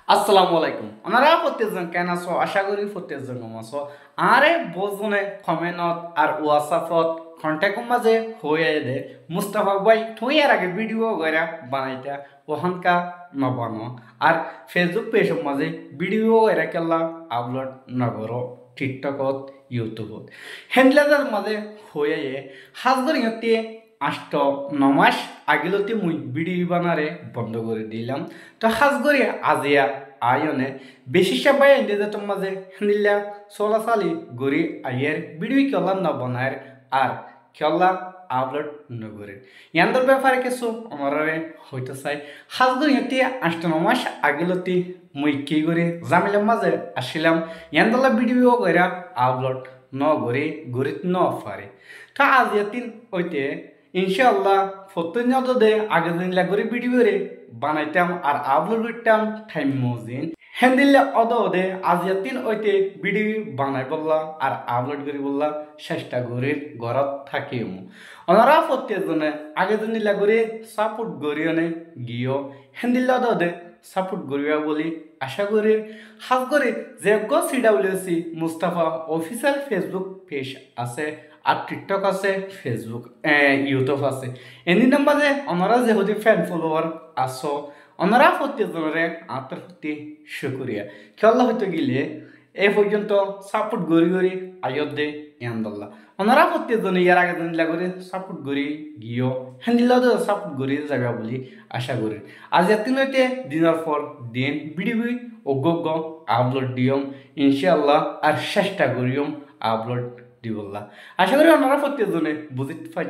আসসালামু আলাইকুম ওনারা প্রত্যেকজন কেন আছো আশা করি প্রত্যেকজন আছো আরে বোঝনে কমেন্টত আর হোয়াটসঅ্যাপত কন্ট্যাক্ট মাঝে হয়ে দে মুস্তাফা ভাই তুই এর আগে ভিডিও গয়রা বানাইতা ওখানকা নবানো আর ফেসবুক পেজের মাঝে ভিডিও গয়রা কেলা আপলোড নগরো টিকটকত ইউটিউবত হ্যান্ডলাদের মাঝে হয়ে হাজগর ইহতে 8-9 মাস আগিলতে মুই ভিডিও বানারে বন্ধ করে দিলাম তো হাজগরি আজিয়া আয়নে বেশি সবাই এনে তো মাঝে নিলা চলাচালি গড়ি আইয়ের ভিডিও কেলা না বানায় আর কেলা আপলোড নগরে ইয়ান্দর ব্যাপারে কিছু আমার হইতে চাই হাজগরি হতে 8-9 মাস আগিলতে মুই কি করে জামিলাম মাঝে আসিলাম ইয়ান্দলা ভিডিও কইরা আপলোড ন গড়ি গড়িত ন পারে তো আজিয়া তিন হইতে ইনশাআল্লাহ ফতুন দে আগে দিন লাগরে ভিডিও রে বানাইতাম আর আপলোড করতাম টাইম মজিন হ্যান্ডিলে অদে আজিয়াতিন ওইতে ভিডিও বানাই বললা আর আপলোড করি বললা চেষ্টা করে ঘরত থাকিম ওনারা প্রত্যেকজনে আগে দিন লাগরে সাপোর্ট করিও গিয়েও হ্যান্ডিলে অদে সাপোর্ট করিবা বলি আশা করি হাজ করে যে গো CWC Mustafa official Facebook page আছে আর টিকটক আছে ফেসবুক ইউটিউব আছে এনি নাম্বারে ওনারা যে হতে ফ্যান ফলোয়ার আসো ওনারা প্রত্যেকজনের আত্মার প্রতি শুক্রিয়া খেলা হইতে গেলে এই পর্যন্ত সাপোর্ট গড়ি গড়ি আয়ত দে ইয়ান্দাল্লাহ ওনারা প্রত্যেকজনে ইয়ার আগে দিন লাগরে সাপোর্ট গড়ি গিয়েও হ্যান্ডিলাও সাপোর্ট গড়ি যাবে বলি আশা করি আজ এতিনতে দিনের পর দিন ভিডিও অজ্ঞ আপলোড দিয়ম ইনশাআল্লাহ আর চেষ্টা করিয়ম আপলোড দিবল্লা আশা করি ওনারা প্রত্যেকজনে বুঝতে পারি